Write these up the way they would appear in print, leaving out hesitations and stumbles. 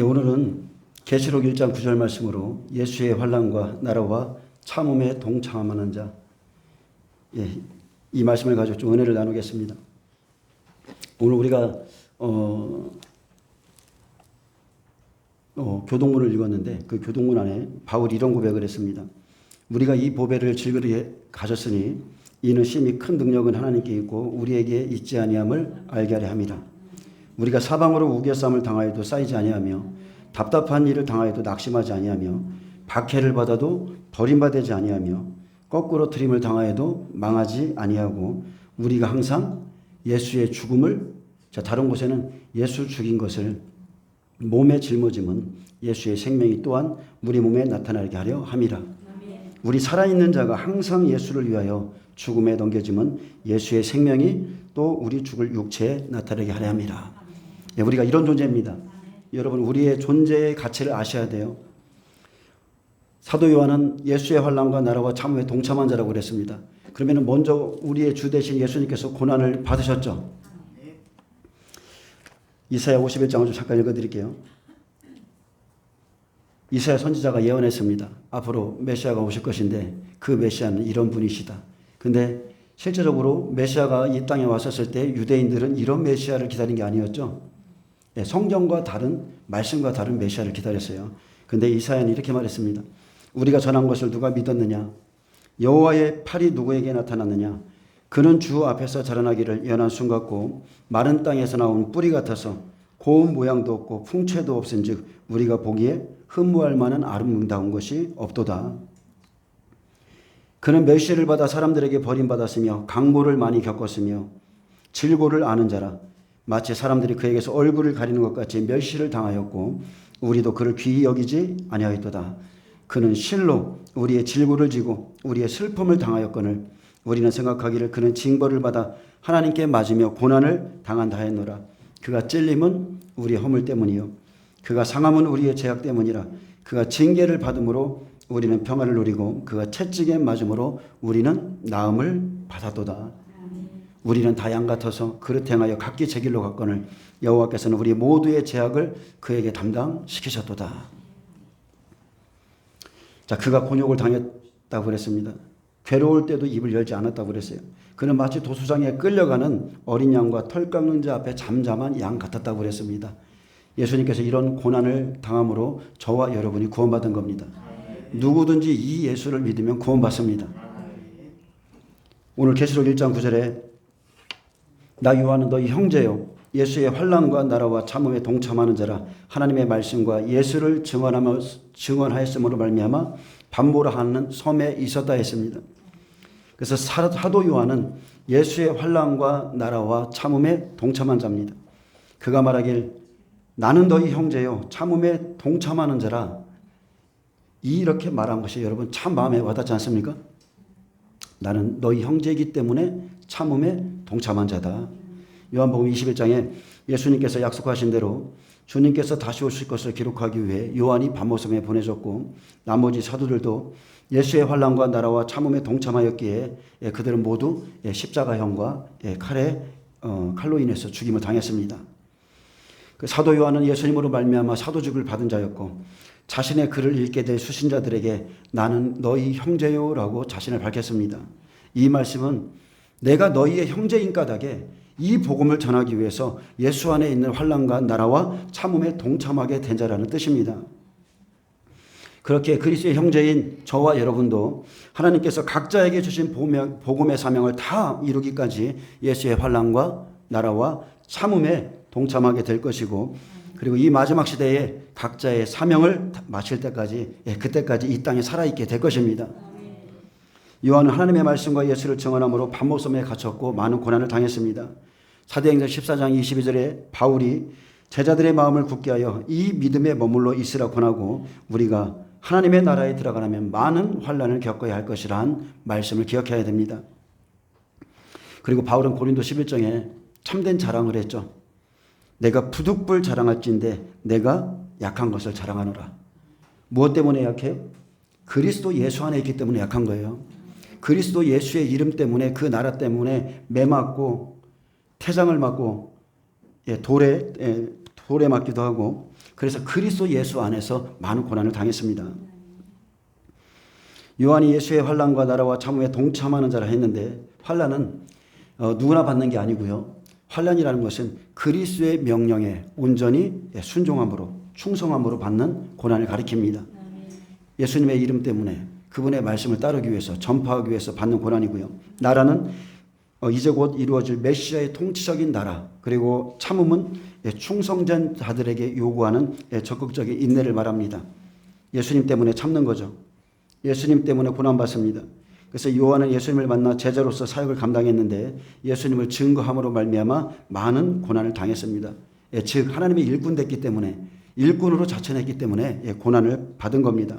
오늘은 계시록 1장 9절 말씀으로 예수의 환난과 나라와 참음에 동참하는 자, 이 말씀을 가지고 좀 은혜를 나누겠습니다. 오늘 우리가 교동문을 읽었는데 그 교동문 안에 바울이 이런 고백을 했습니다. 우리가 이 보배를 질그리 가졌으니 이는 심히 큰 능력은 하나님께 있고 우리에게 있지 아니함을 알게 하려 함이라. 우리가 사방으로 우겨쌈을 당하여도 쌓이지 아니하며 답답한 일을 당하여도 낙심하지 아니하며 박해를 받아도 버림받지 아니하며 거꾸로 트림을 당하여도 망하지 아니하고 우리가 항상 예수의 죽음을, 다른 곳에는 예수 죽인 것을 몸에 짊어짐은 예수의 생명이 또한 우리 몸에 나타나게 하려 함이라. 우리 살아있는 자가 항상 예수를 위하여 죽음에 넘겨짐은 예수의 생명이 또 우리 죽을 육체에 나타나게 하려 함이라. 우리가 이런 존재입니다. 여러분, 우리의 존재의 가치를 아셔야 돼요. 사도 요한은 예수의 환난과 나라와 참음에 동참한 자라고 그랬습니다. 그러면 먼저 우리의 주 되신 예수님께서 고난을 받으셨죠. 이사야 51장을 좀 잠깐 읽어드릴게요. 이사야 선지자가 예언했습니다. 앞으로 메시아가 오실 것인데 그 메시아는 이런 분이시다. 근데 실제적으로 메시아가 이 땅에 왔었을 때 유대인들은 이런 메시아를 기다린 게 아니었죠. 성경과 다른, 말씀과 다른 메시아를 기다렸어요. 근데 이사야는 이렇게 말했습니다. 우리가 전한 것을 누가 믿었느냐? 여호와의 팔이 누구에게 나타났느냐? 그는 주 앞에서 자라나기를 연한 순 같고 마른 땅에서 나온 뿌리 같아서 고운 모양도 없고 풍채도 없은즉 우리가 보기에 흠모할 만한 아름다운 것이 없도다. 그는 멸시를 받아 사람들에게 버림받았으며 강고를 많이 겪었으며 질고를 아는 자라. 마치 사람들이 그에게서 얼굴을 가리는 것 같이 멸시를 당하였고 우리도 그를 귀히 여기지 아니하였도다. 그는 실로 우리의 질고를 지고 우리의 슬픔을 당하였거늘 우리는 생각하기를 그는 징벌을 받아 하나님께 맞으며 고난을 당한다 하였노라. 그가 찔림은 우리의 허물 때문이요 그가 상함은 우리의 죄악 때문이라. 그가 징계를 받음으로 우리는 평안을 누리고 그가 채찍에 맞음으로 우리는 나음을 받았도다. 우리는 다 양 같아서 그릇 행하여 각기 제 길로 갔거늘 여호와께서는 우리 모두의 죄악을 그에게 담당시키셨도다. 그가 곤욕을 당했다고 그랬습니다. 괴로울 때도 입을 열지 않았다고 그랬어요. 그는 마치 도수장에 끌려가는 어린 양과 털 깎는 자 앞에 잠잠한 양 같았다고 그랬습니다. 예수님께서 이런 고난을 당함으로 저와 여러분이 구원받은 겁니다. 누구든지 이 예수를 믿으면 구원받습니다. 오늘 계시록 1장 9절에 나 요한은 너희 형제요 예수의 환난과 나라와 참음에 동참하는 자라. 하나님의 말씀과 예수를 증언하였음으로 말미암아 반보라 하는 섬에 있었다 했습니다. 그래서 사도 요한은 예수의 환난과 나라와 참음에 동참한 자입니다. 그가 말하길 나는 너희 형제요 참음에 동참하는 자라. 이렇게 말한 것이 여러분 참 마음에 와닿지 않습니까? 나는 너희 형제이기 때문에 참음에 동참한 자다. 요한복음 21장에 예수님께서 약속하신 대로 주님께서 다시 오실 것을 기록하기 위해 요한이 밤모섬에 보내졌고 나머지 사도들도 예수의 환난과 나라와 참음에 동참하였기에 그들은 모두 십자가형과 칼로 인해서 죽임을 당했습니다. 그 사도 요한은 예수님으로 말미암아 사도직을 받은 자였고 자신의 글을 읽게 될 수신자들에게 나는 너희 형제요라고 자신을 밝혔습니다. 이 말씀은 내가 너희의 형제인 까닭에 이 복음을 전하기 위해서 예수 안에 있는 환난과 나라와 참음에 동참하게 된 자라는 뜻입니다. 그렇게 그리스도의 형제인 저와 여러분도 하나님께서 각자에게 주신 복음의 사명을 다 이루기까지 예수의 환난과 나라와 참음에 동참하게 될 것이고 그리고 이 마지막 시대에 각자의 사명을 마칠 때까지 그때까지 이 땅에 살아있게 될 것입니다. 요한은 하나님의 말씀과 예수를 증언함으로 밤모섬에 갇혔고 많은 고난을 당했습니다. 사도행전 14장 22절에 바울이 제자들의 마음을 굳게 하여 이 믿음에 머물러 있으라 권하고 우리가 하나님의 나라에 들어가려면 많은 환난을 겪어야 할 것이라는 말씀을 기억해야 됩니다. 그리고 바울은 고린도 11장에 참된 자랑을 했죠. 내가 부득불 자랑할진대 내가 약한 것을 자랑하노라. 무엇 때문에 약해요? 그리스도 예수 안에 있기 때문에 약한 거예요. 그리스도 예수의 이름 때문에 그 나라 때문에 매 맞고 태장을 맞고 돌에 돌에 맞기도 하고 그래서 그리스도 예수 안에서 많은 고난을 당했습니다. 요한이 예수의 환난과 나라와 참음에 동참하는 자라 했는데 환난은 누구나 받는 게 아니고요. 환난이라는 것은 그리스도의 명령에 온전히 순종함으로 충성함으로 받는 고난을 가리킵니다. 예수님의 이름 때문에 그분의 말씀을 따르기 위해서 전파하기 위해서 받는 고난이고요. 나라는 이제 곧 이루어질 메시아의 통치적인 나라, 그리고 참음은 충성된 자들에게 요구하는 적극적인 인내를 말합니다. 예수님 때문에 참는 거죠. 예수님 때문에 고난받습니다. 그래서 요한은 예수님을 만나 제자로서 사역을 감당했는데 예수님을 증거함으로 말미암아 많은 고난을 당했습니다. 즉 하나님의 일꾼 됐기 때문에, 일꾼으로 자처했기 때문에 고난을 받은 겁니다.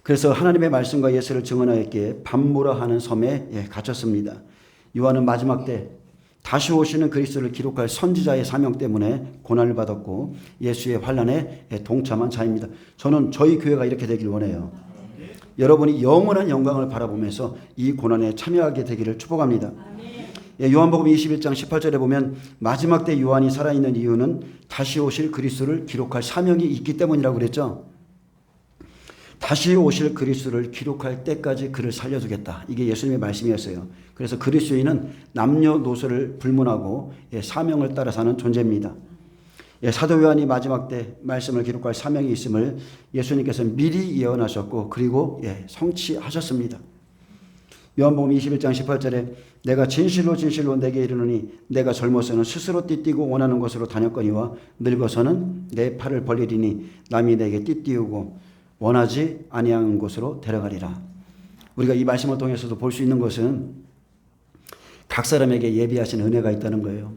그래서 하나님의 말씀과 예수를 증언하였기에 밤모라 하는 섬에 갇혔습니다. 요한은 마지막 때 다시 오시는 그리스도를 기록할 선지자의 사명 때문에 고난을 받았고 예수의 환난에 동참한 자입니다. 저는 저희 교회가 이렇게 되길 원해요. 여러분이 영원한 영광을 바라보면서 이 고난에 참여하게 되기를 축복합니다. 요한복음 21장 18절에 보면 마지막 때 요한이 살아있는 이유는 다시 오실 그리스도를 기록할 사명이 있기 때문이라고 그랬죠. 다시 오실 그리스도를 기록할 때까지 그를 살려주겠다. 이게 예수님의 말씀이었어요. 그래서 그리스도인은 남녀노소를 불문하고 사명을 따라 사는 존재입니다. 사도 요한이 마지막 때 말씀을 기록할 사명이 있음을 예수님께서 미리 예언하셨고 그리고 성취하셨습니다. 요한복음 21장 18절에 내가 진실로 진실로 내게 이르노니 내가 젊어서는 스스로 띠띠고 원하는 곳으로 다녔거니와 늙어서는 내 팔을 벌리리니 남이 내게 띠띠우고 원하지 아니하는 곳으로 데려가리라. 우리가 이 말씀을 통해서도 볼 수 있는 것은 각 사람에게 예비하신 은혜가 있다는 거예요.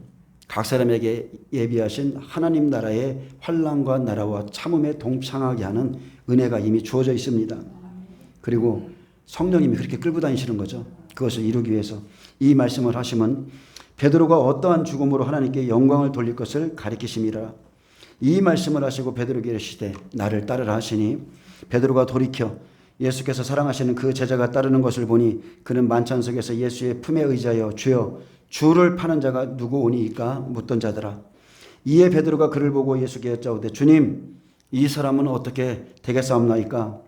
각 사람에게 예비하신 하나님 나라의 환난과 나라와 참음에 동참하게 하는 은혜가 이미 주어져 있습니다. 그리고 성령님이 그렇게 끌고 다니시는 거죠. 그것을 이루기 위해서 이 말씀을 하시면 베드로가 어떠한 죽음으로 하나님께 영광을 돌릴 것을 가리키심이라. 이 말씀을 하시고 베드로에게 이르시되 나를 따르라 하시니 베드로가 돌이켜 예수께서 사랑하시는 그 제자가 따르는 것을 보니 그는 만찬 속에서 예수의 품에 의지하여 주여 주를 파는 자가 누구오니이까 묻던 자더라. 이에 베드로가 그를 보고 예수께 여짜오되 주님 이 사람은 어떻게 되겠사옵나이까?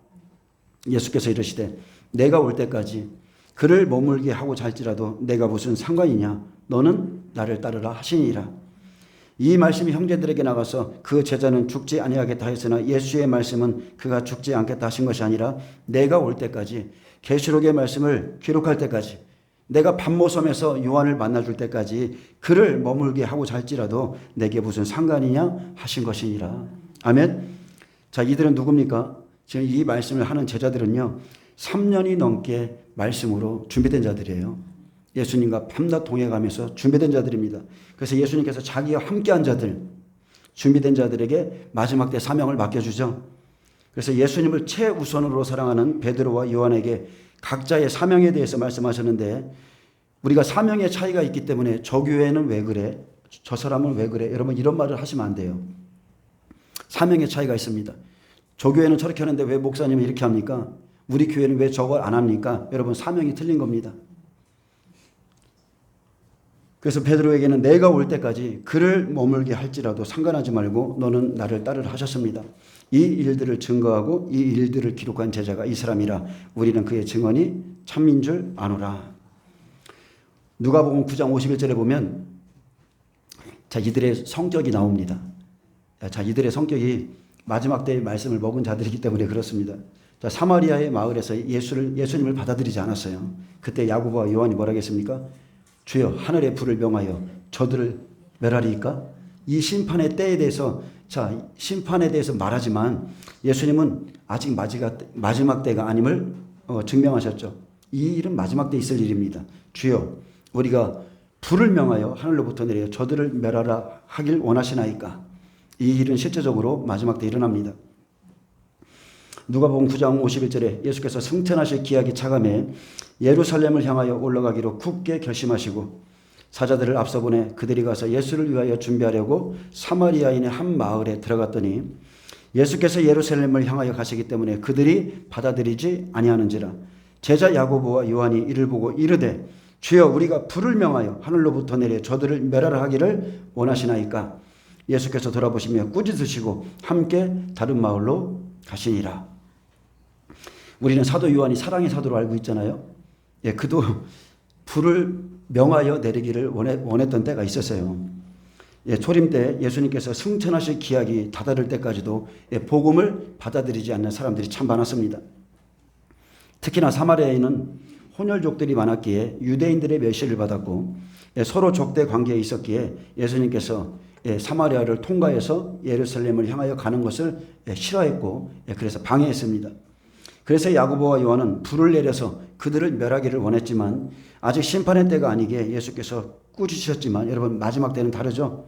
예수께서 이르시되 내가 올 때까지 그를 머물게 하고 잘지라도 내가 무슨 상관이냐? 너는 나를 따르라 하시니라. 이 말씀이 형제들에게 나가서 그 제자는 죽지 아니하겠다 했으나 예수의 말씀은 그가 죽지 않겠다 하신 것이 아니라 내가 올 때까지, 계시록의 말씀을 기록할 때까지, 내가 밤모섬에서 요한을 만나줄 때까지 그를 머물게 하고 잘지라도 내게 무슨 상관이냐 하신 것이니라. 아멘. 자, 이들은 누굽니까? 지금 이 말씀을 하는 제자들은요 3년이 넘게 말씀으로 준비된 자들이에요. 예수님과 밤낮 동행하면서 준비된 자들입니다. 그래서 예수님께서 자기와 함께한 자들, 준비된 자들에게 마지막 때 사명을 맡겨주죠. 그래서 예수님을 최우선으로 사랑하는 베드로와 요한에게 각자의 사명에 대해서 말씀하셨는데 우리가 사명의 차이가 있기 때문에 저 교회는 왜 그래? 저 사람은 왜 그래? 여러분 이런 말을 하시면 안 돼요. 사명의 차이가 있습니다. 저 교회는 저렇게 하는데 왜 목사님은 이렇게 합니까? 우리 교회는 왜 저걸 안 합니까? 여러분 사명이 틀린 겁니다. 그래서 베드로에게는 내가 올 때까지 그를 머물게 할지라도 상관하지 말고 너는 나를 따르라 하셨습니다. 이 일들을 증거하고 이 일들을 기록한 제자가 이 사람이라 우리는 그의 증언이 참인 줄 아노라. 누가복음 9장 51절에 보면 자 이들의 성격이 나옵니다. 자 이들의 성격이 마지막 때의 말씀을 먹은 자들이기 때문에 그렇습니다. 자 사마리아의 마을에서 예수님을 받아들이지 않았어요. 그때 야고보와 요한이 뭐라 했습니까? 주여 하늘의 불을 명하여 저들을 멸하리이까? 이 심판의 때에 대해서 자 심판에 대해서 말하지만 예수님은 아직 마지막 때가 아님을 증명하셨죠. 이 일은 마지막 때 있을 일입니다. 주여 우리가 불을 명하여 하늘로부터 내려 저들을 멸하라 하길 원하시나이까? 이 일은 실제적으로 마지막 때 일어납니다. 누가복음 9장 51절에 예수께서 승천하실 기약이 차감해 예루살렘을 향하여 올라가기로 굳게 결심하시고 사자들을 앞서 보내 그들이 가서 예수를 위하여 준비하려고 사마리아인의 한 마을에 들어갔더니 예수께서 예루살렘을 향하여 가시기 때문에 그들이 받아들이지 아니하는지라. 제자 야고보와 요한이 이를 보고 이르되 주여 우리가 불을 명하여 하늘로부터 내려 저들을 멸하라 하기를 원하시나이까? 예수께서 돌아보시며 꾸짖으시고 함께 다른 마을로 가시니라. 우리는 사도 요한이 사랑의 사도로 알고 있잖아요. 예, 그도 불을 명하여 내리기를 원했던 때가 있었어요. 예, 초림 때 예수님께서 승천하실 기약이 다다를 때까지도 복음을 받아들이지 않는 사람들이 참 많았습니다. 특히나 사마리아에는 혼혈족들이 많았기에 유대인들의 멸시를 받았고 서로 족대 관계에 있었기에 예수님께서 사마리아를 통과해서 예루살렘을 향하여 가는 것을 싫어했고 그래서 방해했습니다. 그래서 야고보와 요한은 불을 내려서 그들을 멸하기를 원했지만 아직 심판의 때가 아니기에 예수께서 꾸짖으셨지만 여러분 마지막 때는 다르죠.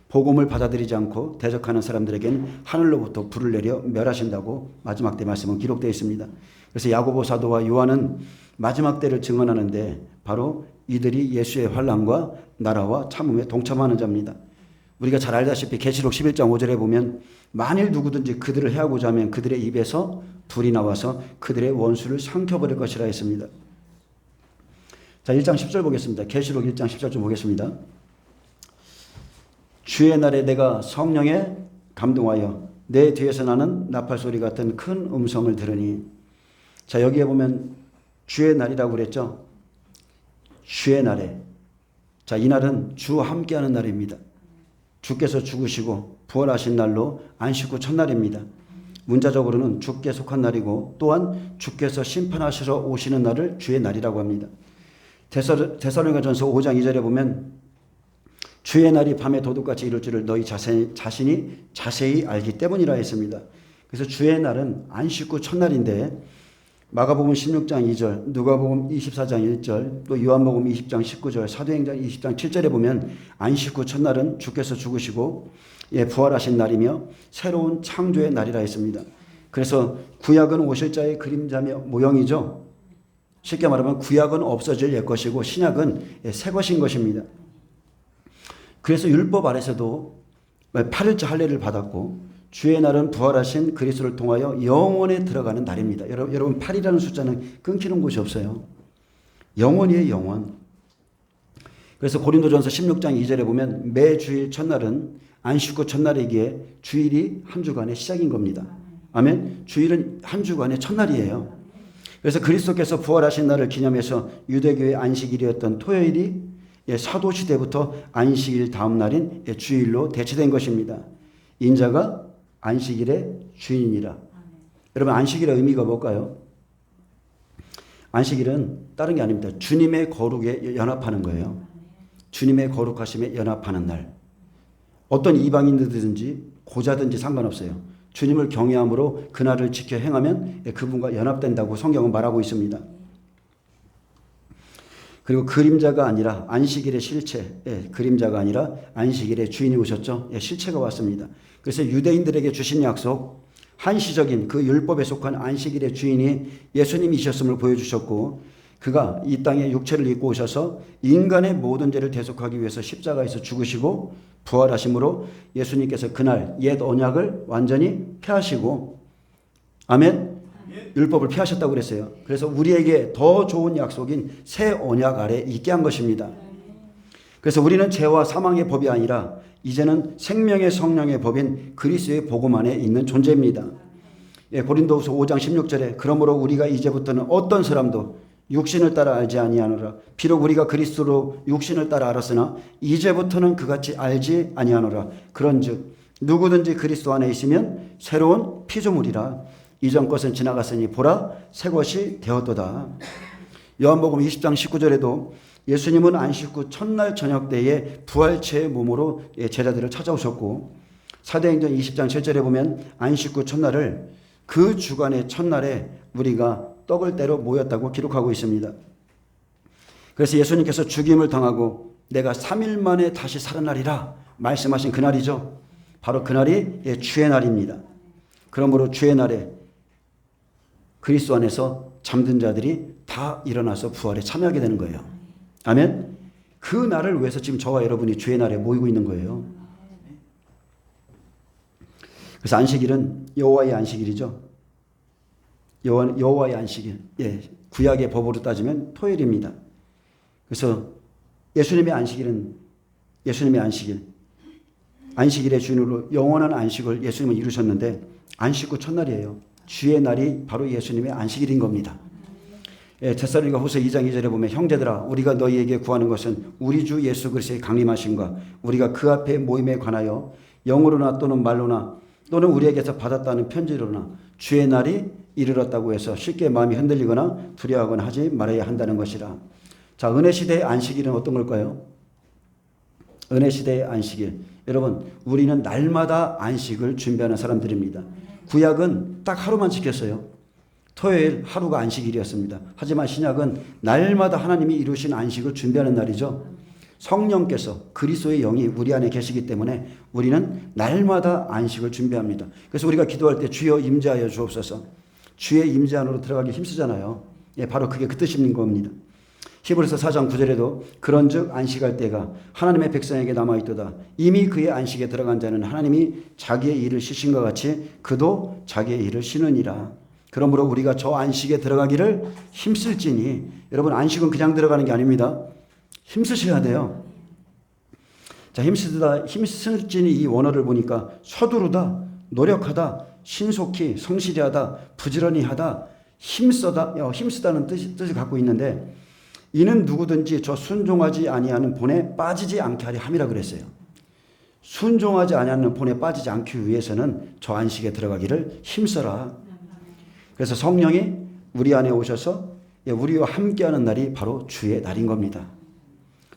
복음을 받아들이지 않고 대적하는 사람들에게는 하늘로부터 불을 내려 멸하신다고 마지막 때 말씀은 기록되어 있습니다. 그래서 야고보 사도와 요한은 마지막 때를 증언하는데 바로 이들이 예수의 환난과 나라와 참음에 동참하는 자입니다. 우리가 잘 알다시피 계시록 11장 5절에 보면 만일 누구든지 그들을 해하고자 하면 그들의 입에서 불이 나와서 그들의 원수를 삼켜버릴 것이라 했습니다. 자, 1장 10절 보겠습니다. 계시록 1장 10절 좀 보겠습니다. 주의 날에 내가 성령에 감동하여 내 뒤에서 나는 나팔 소리 같은 큰 음성을 들으니. 자, 여기에 보면 주의 날이라고 그랬죠. 주의 날에. 자, 이 날은 주와 함께하는 날입니다. 주께서 죽으시고 부활하신 날로 안식 후 첫날입니다. 문자적으로는 주께 속한 날이고 또한 주께서 심판하시러 오시는 날을 주의 날이라고 합니다. 데살로니가전서 5장 2절에 보면 주의 날이 밤에 도둑같이 이룰 줄을 너희 자신이 자세히 알기 때문이라 했습니다. 그래서 주의 날은 안식 후 첫날인데 마가복음 16장 2절, 누가복음 24장 1절, 또 요한복음 20장 19절, 사도행전 20장 7절에 보면 안식 후 첫날은 주께서 죽으시고 부활하신 날이며 새로운 창조의 날이라 했습니다. 그래서 구약은 오실 자의 그림자며 모형이죠. 쉽게 말하면 구약은 없어질 옛 것이고 신약은 새 것인 것입니다. 그래서 율법 아래서도 8일째 할례를 받았고 주의 날은 부활하신 그리스도를 통하여 영원에 들어가는 날입니다. 여러분 8이라는 숫자는 끊기는 곳이 없어요. 영원이에요, 영원. 그래서 고린도전서 16장 2절에 보면 매 주일 첫날은 안식 후 첫날이기에 주일이 한 주간의 시작인 겁니다. 아멘. 주일은 한 주간의 첫날이에요. 그래서 그리스도께서 부활하신 날을 기념해서 유대교의 안식일이었던 토요일이 사도시대부터 안식일 다음 날인 주일로 대체된 것입니다. 인자가 안식일의 주인이라. 여러분 안식일의 의미가 뭘까요? 안식일은 다른 게 아닙니다. 주님의 거룩에 연합하는 거예요. 주님의 거룩하심에 연합하는 날. 어떤 이방인들든지 고자든지 상관없어요. 주님을 경외함으로 그날을 지켜 행하면 그분과 연합된다고 성경은 말하고 있습니다. 그리고 그림자가 아니라 안식일의 실체, 그림자가 아니라 안식일의 주인이 오셨죠. 실체가 왔습니다. 그래서 유대인들에게 주신 약속, 한시적인 그 율법에 속한 안식일의 주인이 예수님이셨음을 보여주셨고 그가 이 땅에 육체를 입고 오셔서 인간의 모든 죄를 대속하기 위해서 십자가에서 죽으시고 부활하심으로 예수님께서 그날 옛 언약을 완전히 폐하시고 아멘. 율법을 폐하셨다고 그랬어요. 그래서 우리에게 더 좋은 약속인 새 언약 아래 있게 한 것입니다. 그래서 우리는 죄와 사망의 법이 아니라 이제는 생명의 성령의 법인 그리스도의 복음 안에 있는 존재입니다. 고린도후서 5장 16절에 그러므로 우리가 이제부터는 어떤 사람도 육신을 따라 알지 아니하노라. 비록 우리가 그리스도로 육신을 따라 알았으나 이제부터는 그같이 알지 아니하노라. 그런즉 누구든지 그리스도 안에 있으면 새로운 피조물이라. 이전 것은 지나갔으니 보라 새 것이 되었도다. 요한복음 20장 19절에도 예수님은 안식 후 첫날 저녁 때에 부활체의 몸으로 제자들을 찾아오셨고 사도행전 20장 7절에 보면 안식 후 첫날을 그 주간의 첫날에 우리가 떡을 떼러 모였다고 기록하고 있습니다. 그래서 예수님께서 죽임을 당하고 내가 3일 만에 다시 살아나리라 말씀하신 그날이죠. 바로 그날이 주의 날입니다. 그러므로 주의 날에 그리스도 안에서 잠든 자들이 다 일어나서 부활에 참여하게 되는 거예요. 아멘. 그 날을 위해서 지금 저와 여러분이 주의 날에 모이고 있는 거예요. 그래서 안식일은 여호와의 안식일이죠. 여호와의 안식일. 구약의 법으로 따지면 토요일입니다. 그래서 예수님의 안식일은 예수님의 안식일. 안식일의 주인으로 영원한 안식을 예수님은 이루셨는데 안식 후 첫날이에요. 주의 날이 바로 예수님의 안식일인 겁니다. 데살로니가 후서 2장 2절에 보면 형제들아 우리가 너희에게 구하는 것은 우리 주 예수 그리스도의 강림하심과 우리가 그 앞에 모임에 관하여 영으로나 또는 말로나 또는 우리에게서 받았다는 편지로나 주의 날이 이르렀다고 해서 쉽게 마음이 흔들리거나 두려워하거나 하지 말아야 한다는 것이라. 자, 은혜 시대의 안식일은 어떤 걸까요? 은혜 시대의 안식일. 여러분, 우리는 날마다 안식을 준비하는 사람들입니다. 구약은 딱 하루만 지켰어요. 토요일 하루가 안식일이었습니다. 하지만 신약은 날마다 하나님이 이루신 안식을 준비하는 날이죠. 성령께서 그리스도의 영이 우리 안에 계시기 때문에 우리는 날마다 안식을 준비합니다. 그래서 우리가 기도할 때 주여 임재하여 주옵소서. 주의 임재 안으로 들어가기 힘쓰잖아요. 바로 그게 그 뜻인 겁니다. 히브리서 4장 9절에도 그런즉 안식할 때가 하나님의 백성에게 남아있도다. 이미 그의 안식에 들어간 자는 하나님이 자기의 일을 쉬신 것 같이 그도 자기의 일을 쉬느니라. 그러므로 우리가 저 안식에 들어가기를 힘쓸지니. 여러분, 안식은 그냥 들어가는 게 아닙니다. 힘쓰셔야 돼요. 자, 힘쓸지니 이 원어를 보니까 서두르다, 노력하다, 신속히, 성실히 하다, 부지런히 하다, 힘쓰다는 뜻을 갖고 있는데 이는 누구든지 저 순종하지 아니하는 본에 빠지지 않게 하려 함이라 그랬어요. 순종하지 아니하는 본에 빠지지 않기 위해서는 저 안식에 들어가기를 힘써라. 그래서 성령이 우리 안에 오셔서 우리와 함께하는 날이 바로 주의 날인 겁니다.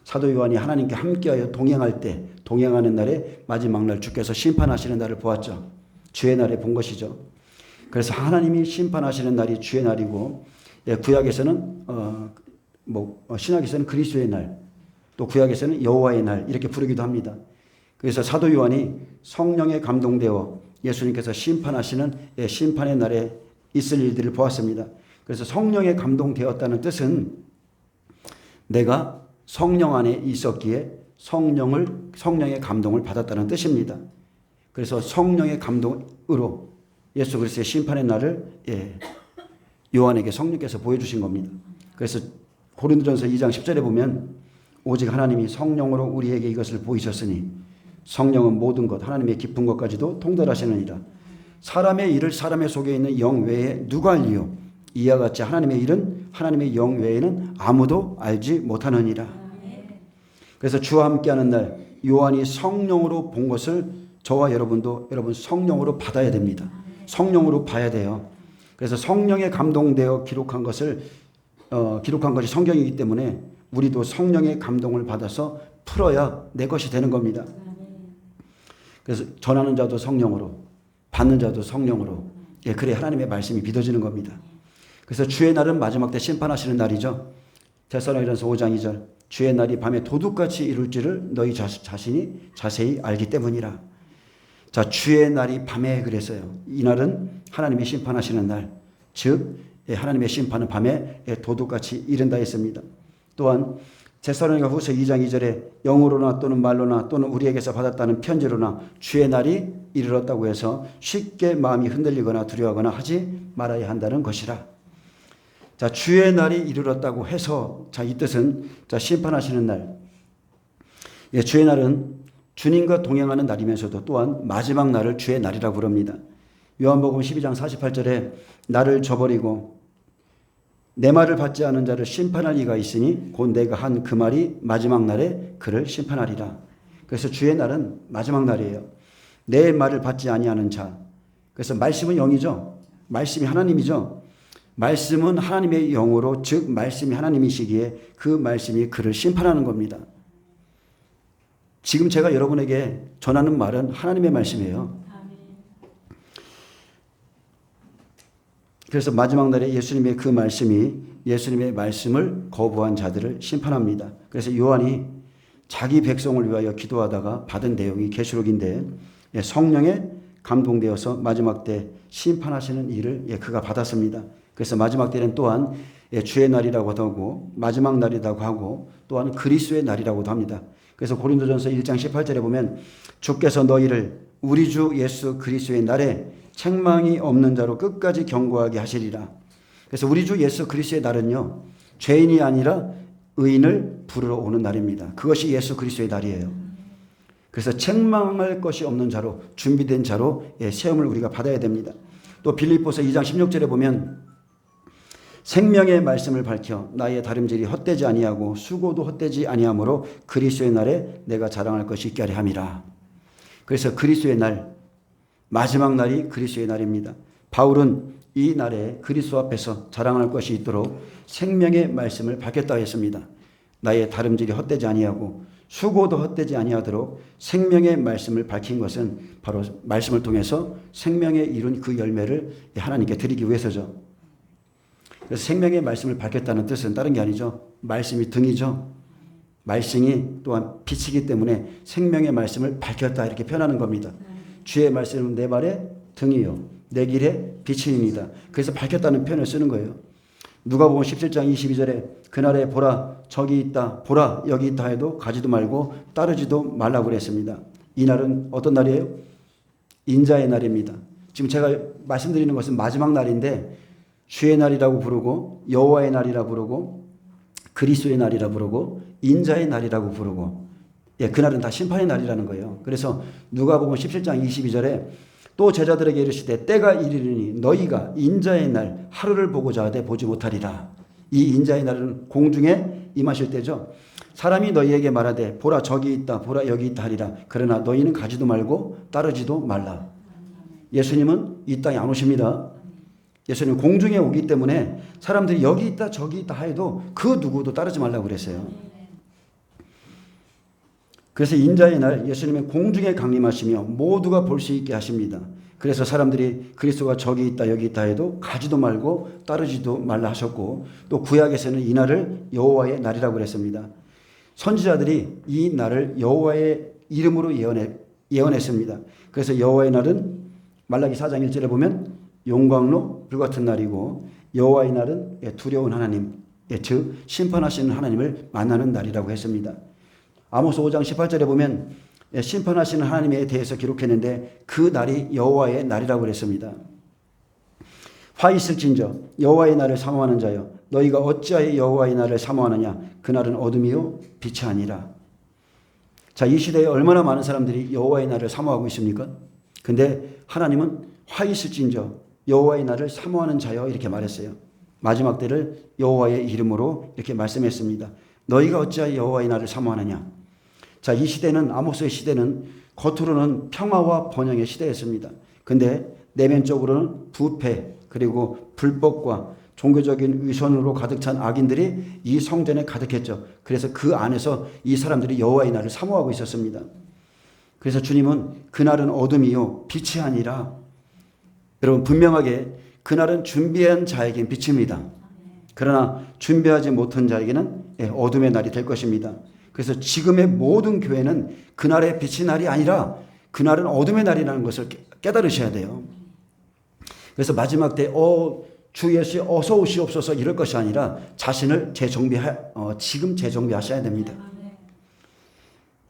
사도 요한이 하나님께 함께하여 동행할 때 동행하는 날에 마지막 날 주께서 심판하시는 날을 보았죠. 주의 날에 본 것이죠. 그래서 하나님이 심판하시는 날이 주의 날이고 구약에서는 신약에서는 그리스도의 날, 또 구약에서는 여호와의 날 이렇게 부르기도 합니다. 그래서 사도 요한이 성령에 감동되어 예수님께서 심판하시는 심판의 날에 있을 일들을 보았습니다. 그래서 성령에 감동되었다는 뜻은 내가 성령 안에 있었기에 성령의 감동을 받았다는 뜻입니다. 그래서 성령의 감동으로 예수 그리스도의 심판의 날을 요한에게 성령께서 보여주신 겁니다. 그래서 고린도전서 2장 10절에 보면 오직 하나님이 성령으로 우리에게 이것을 보이셨으니 성령은 모든 것 하나님의 깊은 것까지도 통달하시느니라. 사람의 일을 사람의 속에 있는 영 외에 누가 알리요? 이와 같이 하나님의 일은 하나님의 영 외에는 아무도 알지 못하느니라. 그래서 주와 함께하는 날 요한이 성령으로 본 것을 저와 여러분도 성령으로 받아야 됩니다. 성령으로 봐야 돼요. 그래서 성령에 감동되어 기록한 것이 성경이기 때문에 우리도 성령의 감동을 받아서 풀어야 내 것이 되는 겁니다. 그래서 전하는 자도 성령으로, 받는 자도 성령으로, 그래 하나님의 말씀이 믿어지는 겁니다. 그래서 주의 날은 마지막 때 심판하시는 날이죠. 데살로니가전서 5장 2절 주의 날이 밤에 도둑같이 이룰지를 너희 자신이 자세히 알기 때문이라. 자, 주의 날이 밤에 그랬어요. 이 날은 하나님이 심판하시는 날, 즉 하나님의 심판은 밤에 도둑같이 이른다 했습니다. 또한 데살로니가 후서 2장 2절에 영으로나 또는 말로나 또는 우리에게서 받았다는 편지로나 주의 날이 이르렀다고 해서 쉽게 마음이 흔들리거나 두려워하거나 하지 말아야 한다는 것이라. 자, 주의 날이 이르렀다고 해서 이 뜻은 심판하시는 날. 주의 날은 주님과 동행하는 날이면서도 또한 마지막 날을 주의 날이라고 부릅니다. 요한복음 12장 48절에 나를 저버리고 내 말을 받지 않은 자를 심판할 이가 있으니 곧 내가 한 그 말이 마지막 날에 그를 심판하리라. 그래서 주의 날은 마지막 날이에요. 내 말을 받지 아니하는 자. 그래서 말씀은 영이죠. 말씀이 하나님이죠. 말씀은 하나님의 영으로, 즉 말씀이 하나님이시기에 그 말씀이 그를 심판하는 겁니다. 지금 제가 여러분에게 전하는 말은 하나님의 말씀이에요. 그래서 마지막 날에 예수님의 그 말씀이 예수님의 말씀을 거부한 자들을 심판합니다. 그래서 요한이 자기 백성을 위하여 기도하다가 받은 내용이 계시록인데 성령에 감동되어서 마지막 때 심판하시는 일을 그가 받았습니다. 그래서 마지막 때는 또한 주의 날이라고 하고 마지막 날이라고 하고 또한 그리스도의 날이라고도 합니다. 그래서 고린도전서 1장 18절에 보면 주께서 너희를 우리 주 예수 그리스도의 날에 책망이 없는 자로 끝까지 경고하게 하시리라. 그래서 우리 주 예수 그리스도의 날은요, 죄인이 아니라 의인을 부르러 오는 날입니다. 그것이 예수 그리스도의 날이에요. 그래서 책망할 것이 없는 자로, 준비된 자로 시험을 우리가 받아야 됩니다. 또 빌립보서 2장 16절에 보면 생명의 말씀을 밝혀 나의 다름질이 헛되지 아니하고 수고도 헛되지 아니하므로 그리스도의 날에 내가 자랑할 것이 있게 하려 함이라. 그래서 그리스도의 날, 마지막 날이 그리스도의 날입니다. 바울은 이 날에 그리스도 앞에서 자랑할 것이 있도록 생명의 말씀을 밝혔다 했습니다. 나의 다름질이 헛되지 아니하고 수고도 헛되지 아니하도록 생명의 말씀을 밝힌 것은 바로 말씀을 통해서 생명에 이룬 그 열매를 하나님께 드리기 위해서죠. 그래서 생명의 말씀을 밝혔다는 뜻은 다른 게 아니죠. 말씀이 등이죠. 말씀이 또한 빛이기 때문에 생명의 말씀을 밝혔다 이렇게 표현하는 겁니다. 주의 말씀은 내 발의 등이요 내 길의 빛입니다. 그래서 밝혔다는 표현을 쓰는 거예요. 누가복음 17장 22절에 그날에 보라 저기 있다 보라 여기 있다 해도 가지도 말고 따르지도 말라고 그랬습니다. 이 날은 어떤 날이에요? 인자의 날입니다. 지금 제가 말씀드리는 것은 마지막 날인데 주의 날이라고 부르고 여호와의 날이라고 부르고 그리스도의 날이라고 부르고 인자의 날이라고 부르고 그날은 다 심판의 날이라는 거예요. 그래서 누가복음 17장 22절에 또 제자들에게 이르시되 때가 이르리니 너희가 인자의 날 하루를 보고자 하되 보지 못하리라. 이 인자의 날은 공중에 임하실 때죠. 사람이 너희에게 말하되 보라 저기 있다 보라 여기 있다 하리라. 그러나 너희는 가지도 말고 따르지도 말라. 예수님은 이 땅에 안 오십니다. 예수님은 공중에 오기 때문에 사람들이 여기 있다 저기 있다 해도 그 누구도 따르지 말라고 그랬어요. 그래서 인자의 날 예수님은 공중에 강림하시며 모두가 볼 수 있게 하십니다. 그래서 사람들이 그리스도가 저기 있다 여기 있다 해도 가지도 말고 따르지도 말라 하셨고 또 구약에서는 이 날을 여호와의 날이라고 그랬습니다. 선지자들이 이 날을 여호와의 이름으로 예언했습니다. 그래서 여호와의 날은 말라기 4장 1절에 보면 용광로 불같은 날이고 여호와의 날은 두려운 하나님 즉 심판하시는 하나님을 만나는 날이라고 했습니다. 아모스 5장 18절에 보면 심판하시는 하나님에 대해서 기록했는데 그 날이 여호와의 날이라고 그랬습니다. 화 있을진저 여호와의 날을 사모하는 자여 너희가 어찌하여 여호와의 날을 사모하느냐 그날은 어둠이요 빛이 아니라. 자, 이 시대에 얼마나 많은 사람들이 여호와의 날을 사모하고 있습니까? 근데 하나님은 화 있을진저 여호와의 날을 사모하는 자여 이렇게 말했어요. 마지막 때를 여호와의 이름으로 이렇게 말씀했습니다. 너희가 어찌하여 여호와의 날을 사모하느냐. 자, 이 시대는 아모스의 시대는 겉으로는 평화와 번영의 시대였습니다. 근데 내면적으로는 부패 그리고 불법과 종교적인 위선으로 가득 찬 악인들이 이 성전에 가득했죠. 그래서 그 안에서 이 사람들이 여호와의 날을 사모하고 있었습니다. 그래서 주님은 그날은 어둠이요 빛이 아니라 여러분 분명하게 그날은 준비한 자에겐 빛입니다. 그러나 준비하지 못한 자에게는 어둠의 날이 될 것입니다. 그래서 지금의 모든 교회는 그날의 빛의 날이 아니라 그날은 어둠의 날이라는 것을 깨달으셔야 돼요. 그래서 마지막 때 주 예수 어서 오시옵소서 이럴 것이 아니라 자신을 지금 재정비하셔야 됩니다.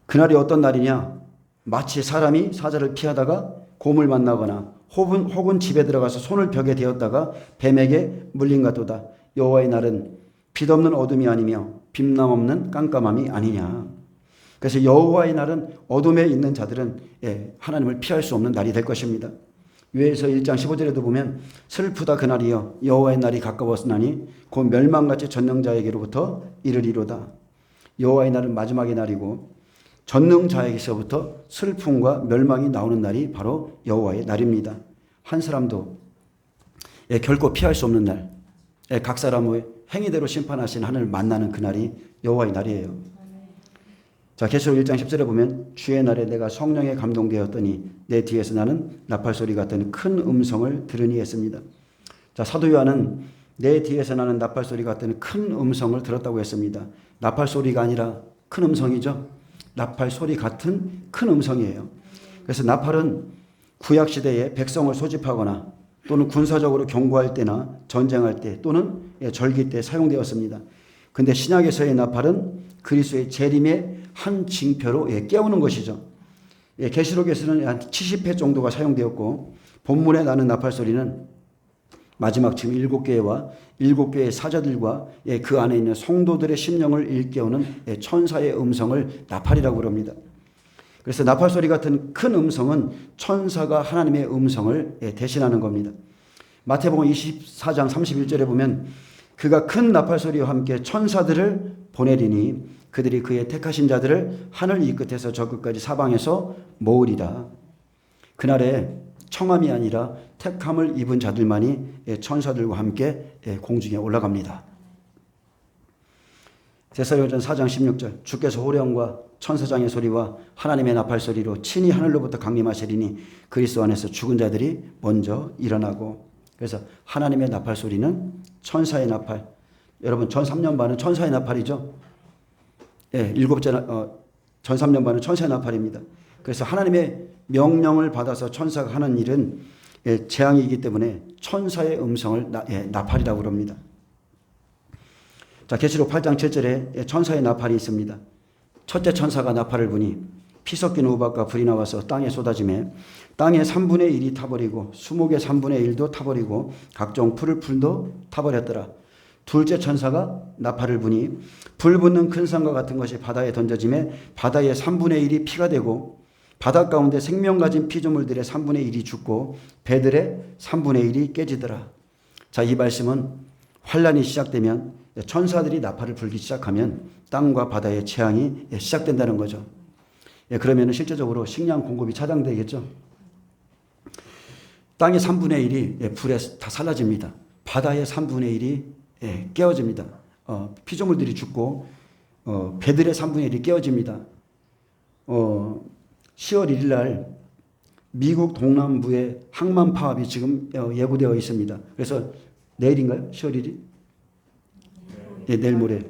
그날이 어떤 날이냐? 마치 사람이 사자를 피하다가 곰을 만나거나 혹은 집에 들어가서 손을 벽에 대었다가 뱀에게 물린 같도다. 여호와의 날은 빛없는 어둠이 아니며 빛남 없는 깜깜함이 아니냐. 그래서 여호와의 날은 어둠에 있는 자들은 하나님을 피할 수 없는 날이 될 것입니다. 요엘서 1장 15절에도 보면 슬프다 그날이여 여호와의 날이 가까웠으나니 곧 멸망같이 전능자에게로부터 이르리로다. 여호와의 날은 마지막의 날이고 전능자에게서부터 슬픔과 멸망이 나오는 날이 바로 여호와의 날입니다. 한 사람도 결코 피할 수 없는 날, 각 사람의 행위대로 심판하신 하늘을 만나는 그날이 여호와의 날이에요. 자, 계시록 1장 10절에 보면 주의 날에 내가 성령에 감동되었더니 내 뒤에서 나는 나팔소리 같은 큰 음성을 들으니 했습니다. 자, 사도 요한은 내 뒤에서 나는 나팔소리 같은 큰 음성을 들었다고 했습니다. 나팔소리가 아니라 큰 음성이죠. 나팔소리 같은 큰 음성이에요. 그래서 나팔은 구약시대에 백성을 소집하거나 또는 군사적으로 경고할 때나 전쟁할 때 또는 절기 때 사용되었습니다. 근데 신약에서의 나팔은 그리스도의 재림의 한 징표로 깨우는 것이죠. 계시록에서는 한 70회 정도가 사용되었고 본문에 나는 나팔 소리는 마지막 지금 7교회와 7교회의 사자들과 그 안에 있는 성도들의 심령을 일깨우는 천사의 음성을 나팔이라고 그럽니다. 그래서 나팔 소리 같은 큰 음성은 천사가 하나님의 음성을 대신하는 겁니다. 마태복음 24장 31절에 보면 그가 큰 나팔 소리와 함께 천사들을 보내리니 그들이 그의 택하신 자들을 하늘 이 끝에서 저 끝까지 사방에서 모으리라. 그날에 청함이 아니라 택함을 입은 자들만이 천사들과 함께 공중에 올라갑니다. 데살로니가전 4장 16절 주께서 호령과 천사장의 소리와 하나님의 나팔 소리로 친히 하늘로부터 강림하시리니 그리스도 안에서 죽은 자들이 먼저 일어나고. 그래서 하나님의 나팔 소리는 천사의 나팔. 여러분 전 3년반은 천사의 나팔이죠. 일곱째 전 3년반은 천사의 나팔입니다. 그래서 하나님의 명령을 받아서 천사가 하는 일은 재앙이기 때문에 천사의 음성을 나팔이라고 합니다. 자, 계시록 8장 7절에 천사의 나팔이 있습니다. 첫째 천사가 나팔을 부니 피 섞인 우박과 불이 나와서 땅에 쏟아지매 땅의 3분의 1이 타버리고 수목의 3분의 1도 타버리고 각종 풀을 풀도 타버렸더라. 둘째 천사가 나팔을 부니 불 붙는 큰 산과 같은 것이 바다에 던져지매 바다의 3분의 1이 피가 되고 바다 가운데 생명 가진 피조물들의 3분의 1이 죽고 배들의 3분의 1이 깨지더라. 자, 이 말씀은 환란이 시작되면 천사들이 나팔을 불기 시작하면 땅과 바다의 재앙이 시작된다는 거죠. 그러면 실제적으로 식량 공급이 차단되겠죠. 땅의 3분의 1이 불에 다 사라집니다. 바다의 3분의 1이 깨어집니다. 피조물들이 죽고 배들의 3분의 1이 깨어집니다. 10월 1일 날 미국 동남부에 항만 파업이 지금 예고되어 있습니다. 그래서 내일인가요? 10월 1일? 네, 내일 모레.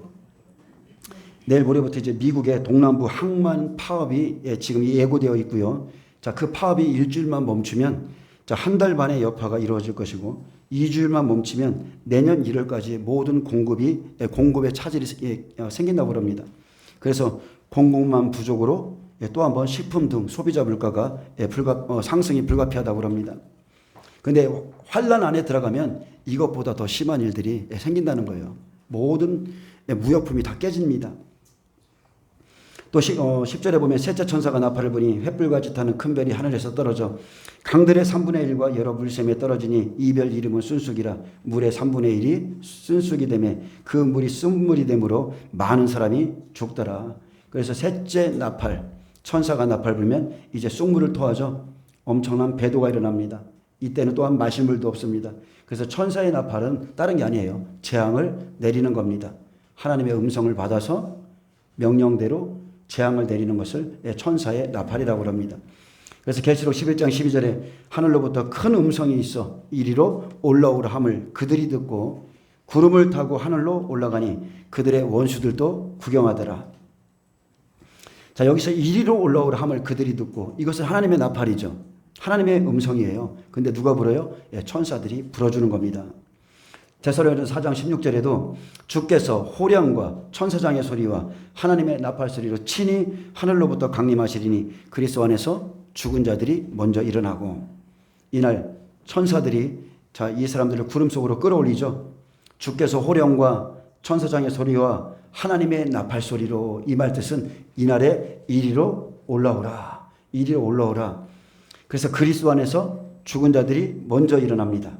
내일 모레부터 이제 미국의 동남부 항만 파업이 지금 예고되어 있고요. 자, 그 파업이 일주일만 멈추면 자, 한 달 반의 여파가 이루어질 것이고 2주일만 멈추면 내년 1월까지 모든 공급의 차질이 생긴다고 합니다. 그래서 공급만 부족으로 또 한번 식품 등 소비자 물가가 상승이 불가피하다고 합니다. 그런데 환란 안에 들어가면 이것보다 더 심한 일들이 생긴다는 거예요. 모든 무역품이 다 깨집니다. 또 10절에 보면 셋째 천사가 나팔을 부니 횃불같이 타는 큰 별이 하늘에서 떨어져 강들의 3분의 1과 여러 물샘에 떨어지니 이 별 이름은 순수기라. 물의 3분의 1이 순수기 되매 그 물이 쓴물이 되므로 많은 사람이 죽더라. 그래서 셋째 나팔, 천사가 나팔 불면 이제 쑥물을 토하죠. 엄청난 배도가 일어납니다. 이때는 또한 마실 물도 없습니다. 그래서 천사의 나팔은 다른 게 아니에요. 재앙을 내리는 겁니다. 하나님의 음성을 받아서 명령대로 재앙을 내리는 것을 천사의 나팔이라고 합니다. 그래서 계시록 11장 12절에 하늘로부터 큰 음성이 있어 이리로 올라오라 함을 그들이 듣고 구름을 타고 하늘로 올라가니 그들의 원수들도 구경하더라. 자, 여기서 이리로 올라오라 함을 그들이 듣고 이것은 하나님의 나팔이죠. 하나님의 음성이에요. 근데 누가 불어요? 천사들이 불어주는 겁니다. 데살로니가전 4장 16절에도 주께서 호령과 천사장의 소리와 하나님의 나팔 소리로 친히 하늘로부터 강림하시리니 그리스도 안에서 죽은 자들이 먼저 일어나고. 이날 천사들이 이 사람들을 구름 속으로 끌어올리죠. 주께서 호령과 천사장의 소리와 하나님의 나팔 소리로. 이 말 뜻은 이날에 이리로 올라오라. 이리로 올라오라. 그래서 그리스도 안에서 죽은 자들이 먼저 일어납니다.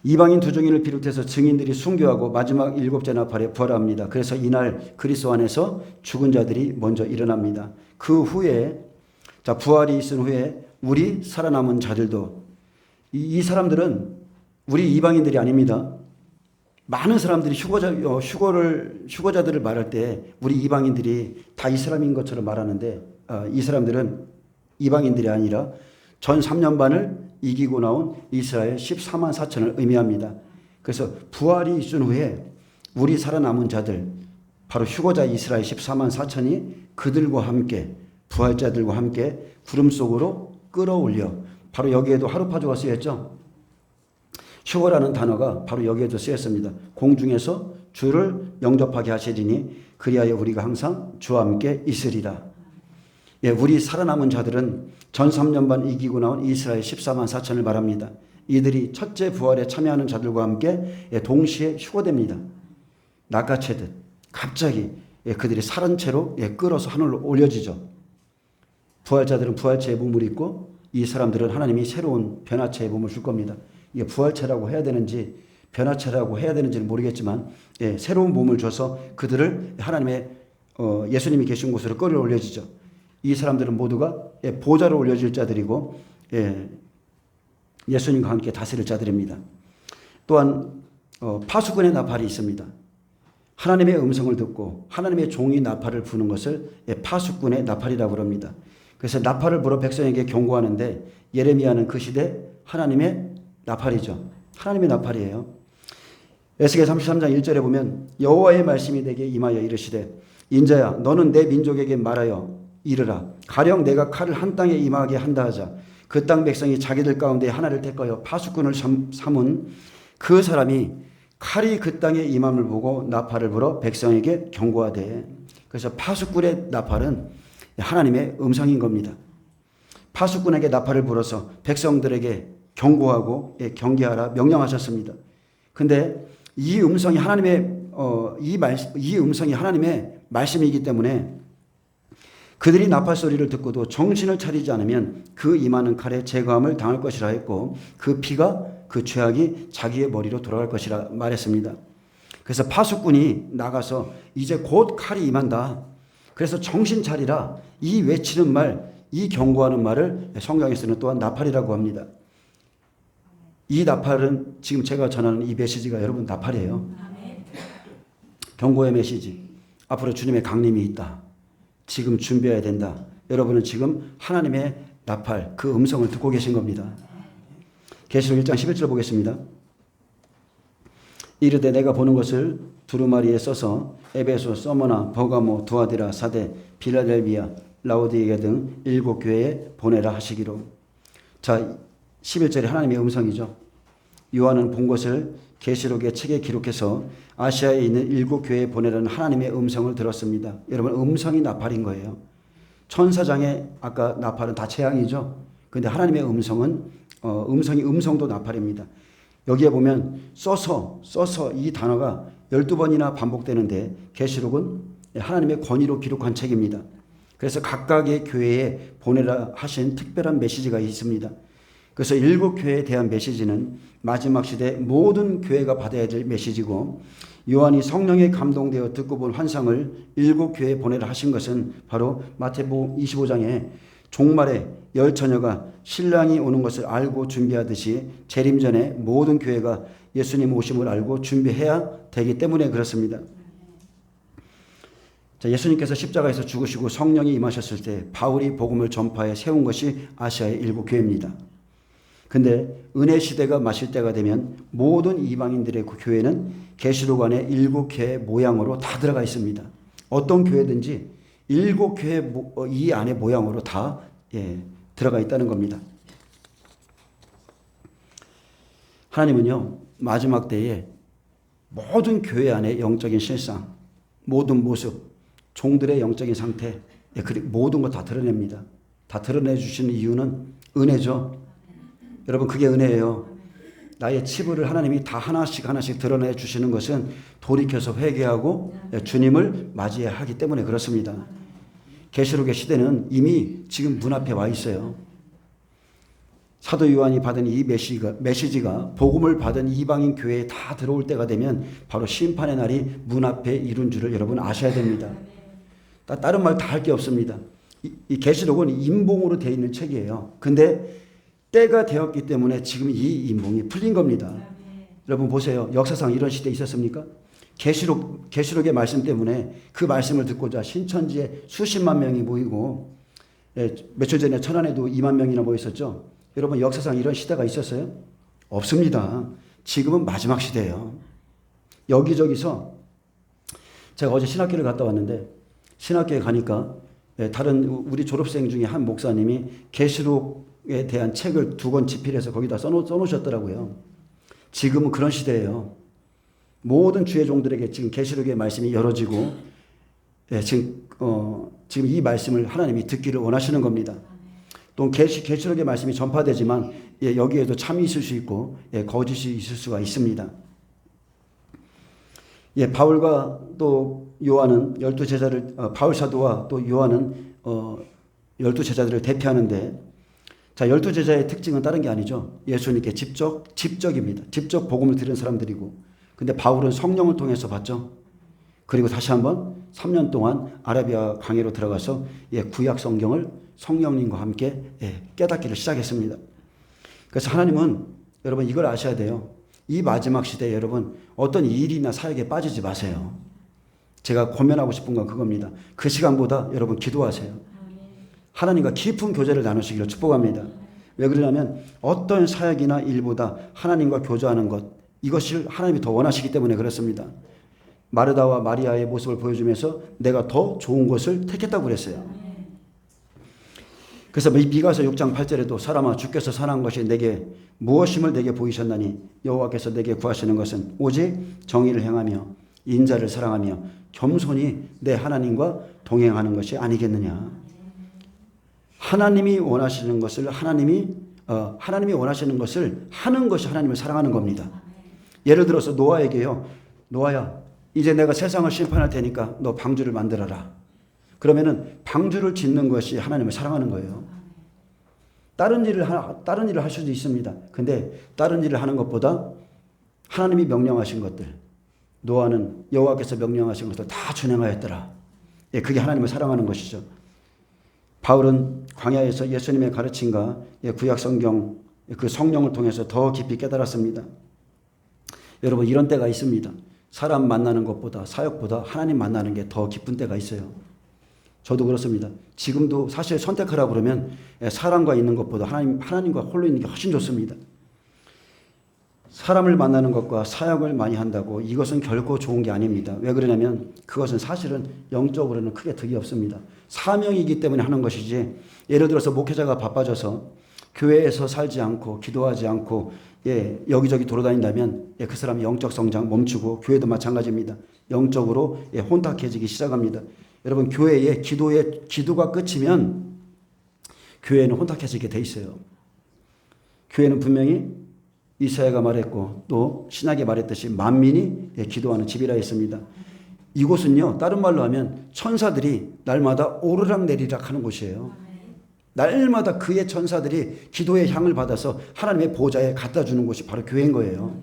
이방인 두 종인을 비롯해서 증인들이 순교하고 마지막 7째 나팔에 부활합니다. 그래서 이날 그리스도 안에서 죽은 자들이 먼저 일어납니다. 그 후에 부활이 있은 후에 우리 살아남은 자들도 이 사람들은 우리 이방인들이 아닙니다. 많은 사람들이 휴거자들을 말할 때 우리 이방인들이 다 이스라엘인 것처럼 말하는데 이 사람들은 이방인들이 아니라 전 3년반을 이기고 나온 이스라엘 14만 4천을 의미합니다. 그래서 부활이 있은 후에 우리 살아남은 자들, 바로 휴거자 이스라엘 14만 4천이 그들과 함께 부활자들과 함께 구름 속으로 끌어올려. 바로 여기에도 하루파주가 쓰였죠. 휴거라는 단어가 바로 여기에도 쓰였습니다. 공중에서 주를 영접하게 하시리니 그리하여 우리가 항상 주와 함께 있으리라. 우리 살아남은 자들은 전 3년반 이기고 나온 이스라엘 14만 4천을 말합니다. 이들이 첫째 부활에 참여하는 자들과 함께 동시에 휴거됩니다. 낚아채듯 갑자기 그들이 살은 채로 끌어서 하늘로 올려지죠. 부활자들은 부활체의 몸을 입고 이 사람들은 하나님이 새로운 변화체의 몸을 줄 겁니다. 이게 부활체라고 해야 되는지 변화체라고 해야 되는지는 모르겠지만 새로운 몸을 줘서 그들을 하나님의 예수님이 계신 곳으로 끌어올려지죠. 이 사람들은 모두가 보좌로 올려질 자들이고 예수님과 함께 다스릴 자들입니다. 또한 파수꾼의 나팔이 있습니다. 하나님의 음성을 듣고 하나님의 종이 나팔을 부는 것을 파수꾼의 나팔이라고 합니다. 그래서 나팔을 불어 백성에게 경고하는데 예레미야는 그 시대 하나님의 나팔이죠. 하나님의 나팔이에요. 에스겔 33장 1절에 보면 여호와의 말씀이 내게 임하여 이르시되 인자야 너는 내 민족에게 말하여 이르라 가령 내가 칼을 한 땅에 임하게 한다 하자 그 땅 백성이 자기들 가운데 하나를 택하여 파수꾼을 삼은 그 사람이 칼이 그 땅에 임함을 보고 나팔을 불어 백성에게 경고하되. 그래서 파수꾼의 나팔은 하나님의 음성인 겁니다. 파수꾼에게 나팔을 불어서 백성들에게 경고하고 경계하라 명령하셨습니다. 근데 이 음성이 이 음성이 하나님의 말씀이기 때문에 그들이 나팔 소리를 듣고도 정신을 차리지 않으면 그 임하는 칼에 제거함을 당할 것이라 했고 그 피가 그 죄악이 자기의 머리로 돌아갈 것이라 말했습니다. 그래서 파수꾼이 나가서 이제 곧 칼이 임한다. 그래서 정신 차리라. 이 외치는 말, 이 경고하는 말을 성경에서는 또한 나팔이라고 합니다. 이 나팔은 지금 제가 전하는 이 메시지가 여러분 나팔이에요. 경고의 메시지. 앞으로 주님의 강림이 있다. 지금 준비해야 된다. 여러분은 지금 하나님의 나팔, 그 음성을 듣고 계신 겁니다. 계시록 1장 11절 보겠습니다. 이르되 내가 보는 것을 두루마리에 써서 에베소, 서머나, 버가모, 두아디라, 사데, 빌라델비아, 라오디게 등 7교회에 보내라 하시기로. 자, 11절에 하나님의 음성이죠. 요한은 본 것을 계시록의 책에 기록해서 아시아에 있는 7교회에 보내라는 하나님의 음성을 들었습니다. 여러분 음성이 나팔인 거예요. 천사장의 아까 나팔은 다 재앙이죠. 그런데 하나님의 음성도 나팔입니다. 여기에 보면 써서 이 단어가 12번이나 반복되는데 계시록은 하나님의 권위로 기록한 책입니다. 그래서 각각의 교회에 보내라 하신 특별한 메시지가 있습니다. 그래서 7교회에 대한 메시지는 마지막 시대 모든 교회가 받아야 될 메시지고 요한이 성령에 감동되어 듣고 본 환상을 7교회에 보내라 하신 것은 바로 마태복음 25장에 종말에 열 처녀가 신랑이 오는 것을 알고 준비하듯이 재림 전에 모든 교회가 예수님 오심을 알고 준비해야 되기 때문에 그렇습니다. 자, 예수님께서 십자가에서 죽으시고 성령이 임하셨을 때 바울이 복음을 전파해 세운 것이 아시아의 7교회입니다. 근데 은혜 시대가 마칠 때가 되면 모든 이방인들의 그 교회는 계시록 안에 7교회 모양으로 다 들어가 있습니다. 어떤 교회든지 7교회 이 안에 모양으로 다 들어가 있다는 겁니다. 하나님은요 마지막 때에 모든 교회 안에 영적인 실상, 모든 모습, 종들의 영적인 상태, 모든 거 다 드러냅니다. 다 드러내 주시는 이유는 은혜죠. 여러분 그게 은혜예요. 나의 치부를 하나님이 다 하나씩 드러내 주시는 것은 돌이켜서 회개하고 주님을 맞이해야 하기 때문에 그렇습니다. 계시록의 시대는 이미 지금 문 앞에 와 있어요. 사도 요한이 받은 이 메시지가 복음을 받은 이방인 교회에 다 들어올 때가 되면 바로 심판의 날이 문 앞에 이룬 줄을 여러분 아셔야 됩니다. 다른 말 다 할 게 없습니다. 이 계시록은 인봉으로 되어 있는 책이에요. 근데 때가 되었기 때문에 지금 이 인봉이 풀린 겁니다. 여러분 보세요. 역사상 이런 시대 있었습니까? 계시록의 말씀 때문에 그 말씀을 듣고자 신천지에 수십만 명이 모이고 며칠 전에 천안에도 2만 명이나 모였었죠. 여러분 역사상 이런 시대가 있었어요? 없습니다. 지금은 마지막 시대예요. 여기저기서 제가 어제 신학교를 갔다 왔는데 신학교에 가니까 다른 우리 졸업생 중에 한 목사님이 계시록에 대한 책을 2권 집필해서 거기다 써놓으셨더라고요. 지금은 그런 시대예요. 모든 주의 종들에게 지금 계시록의 말씀이 열어지고 지금 이 말씀을 하나님이 듣기를 원하시는 겁니다. 또 계시록의 말씀이 전파되지만 여기에도 참이 있을 수 있고 거짓이 있을 수가 있습니다. 바울과 또 요한은 12제자를 바울 사도와 또 요한은 열두 제자들을 대표하는데, 자, 열두 제자의 특징은 다른 게 아니죠. 예수님께 직접입니다. 직접 복음을 들은 사람들이고, 근데 바울은 성령을 통해서 봤죠. 그리고 다시 한번 3년 동안 아라비아 강해로 들어가서 구약 성경을 성령님과 함께 깨닫기를 시작했습니다. 그래서 하나님은 여러분 이걸 아셔야 돼요. 이 마지막 시대에 여러분 어떤 일이나 사역에 빠지지 마세요. 제가 권면하고 싶은 건 그겁니다. 그 시간보다 여러분 기도하세요. 하나님과 깊은 교제를 나누시기를 축복합니다. 왜 그러냐면 어떤 사역이나 일보다 하나님과 교제하는 것, 이것을 하나님이 더 원하시기 때문에 그렇습니다. 마르다와 마리아의 모습을 보여주면서 내가 더 좋은 것을 택했다고 그랬어요. 그래서 미가서 6장 8절에도 사람아 주께서 선한 것이 내게 무엇임을 내게 보이셨나니 여호와께서 내게 구하시는 것은 오직 정의를 행하며 인자를 사랑하며 겸손히 내 하나님과 동행하는 것이 아니겠느냐. 하나님이 원하시는 것을 하나님이 원하시는 것을 하는 것이 하나님을 사랑하는 겁니다. 예를 들어서 노아에게요. 노아야, 이제 내가 세상을 심판할 테니까 너 방주를 만들어라. 그러면은 방주를 짓는 것이 하나님을 사랑하는 거예요. 다른 일을 할 수도 있습니다. 근데 다른 일을 하는 것보다 하나님이 명령하신 것들, 노아는 여호와께서 명령하신 것을 다 준행하였더라. 그게 하나님을 사랑하는 것이죠. 바울은 광야에서 예수님의 가르침과 구약 성경 그 성령을 통해서 더 깊이 깨달았습니다. 여러분 이런 때가 있습니다. 사람 만나는 것보다 사역보다 하나님 만나는 게 더 기쁜 때가 있어요. 저도 그렇습니다. 지금도 사실 선택하라 그러면 사람과 있는 것보다 하나님과 홀로 있는 게 훨씬 좋습니다. 사람을 만나는 것과 사역을 많이 한다고 이것은 결코 좋은 게 아닙니다. 왜 그러냐면 그것은 사실은 영적으로는 크게 득이 없습니다. 사명이기 때문에 하는 것이지, 예를 들어서 목회자가 바빠져서 교회에서 살지 않고 기도하지 않고 여기저기 돌아다닌다면 그 사람이 영적 성장 멈추고, 교회도 마찬가지입니다. 영적으로 혼탁해지기 시작합니다. 여러분 교회의 기도가 끝이면 교회는 혼탁해지게 돼 있어요. 교회는 분명히 이사야가 말했고 또 신약에 말했듯이 만민이 기도하는 집이라 했습니다. 이곳은요, 다른 말로 하면 천사들이 날마다 오르락 내리락 하는 곳이에요. 날마다 그의 천사들이 기도의 향을 받아서 하나님의 보좌에 갖다 주는 곳이 바로 교회인 거예요.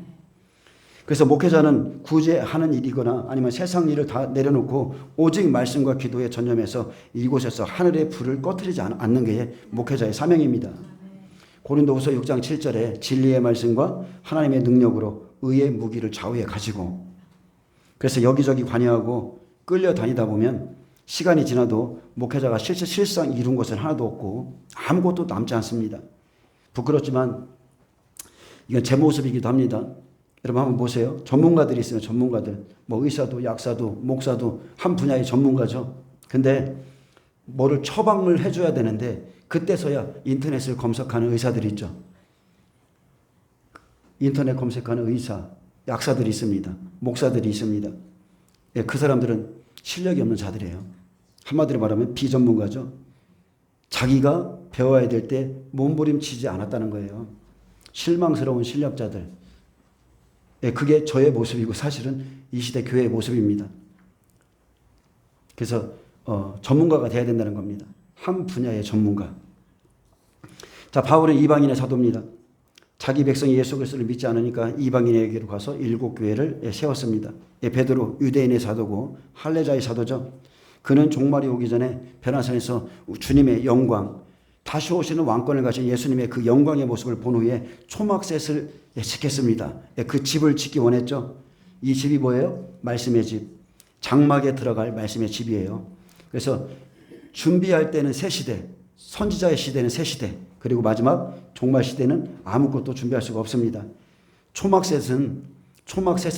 그래서 목회자는 구제하는 일이거나 아니면 세상 일을 다 내려놓고 오직 말씀과 기도에 전념해서 이곳에서 하늘의 불을 꺼트리지 않는 게 목회자의 사명입니다. 고린도후서 6장 7절에 진리의 말씀과 하나님의 능력으로 의의 무기를 좌우에 가지고, 그래서 여기저기 관여하고 끌려다니다 보면 시간이 지나도 목회자가 실상 이룬 것은 하나도 없고 아무것도 남지 않습니다. 부끄럽지만 이건 제 모습이기도 합니다. 여러분 한번 보세요. 전문가들이 있으면 전문가들, 뭐 의사도 약사도 목사도 한 분야의 전문가죠. 근데 뭐를 처방을 해줘야 되는데 그때서야 인터넷을 검색하는 의사들이 있죠. 인터넷 검색하는 의사, 약사들이 있습니다. 목사들이 있습니다. 그 사람들은 실력이 없는 자들이에요. 한마디로 말하면 비전문가죠. 자기가 배워야 될 때 몸부림치지 않았다는 거예요. 실망스러운 실력자들. 그게 저의 모습이고 사실은 이 시대 교회의 모습입니다. 그래서 전문가가 돼야 된다는 겁니다. 한 분야의 전문가. 자, 바울은 이방인의 사도입니다. 자기 백성이 예수 그리스도를 믿지 않으니까 이방인에게로 가서 7교회를 세웠습니다. 베드로 유대인의 사도고 할례자의 사도죠. 그는 종말이 오기 전에 베나산에서 주님의 영광, 다시 오시는 왕권을 가진 예수님의 그 영광의 모습을 본 후에 초막셋을 짓겠습니다. 그 집을 짓기 원했죠. 이 집이 뭐예요? 말씀의 집. 장막에 들어갈 말씀의 집이에요. 그래서 준비할 때는 새 시대, 선지자의 시대는 새 시대, 그리고 마지막 종말 시대는 아무것도 준비할 수가 없습니다. 초막셋은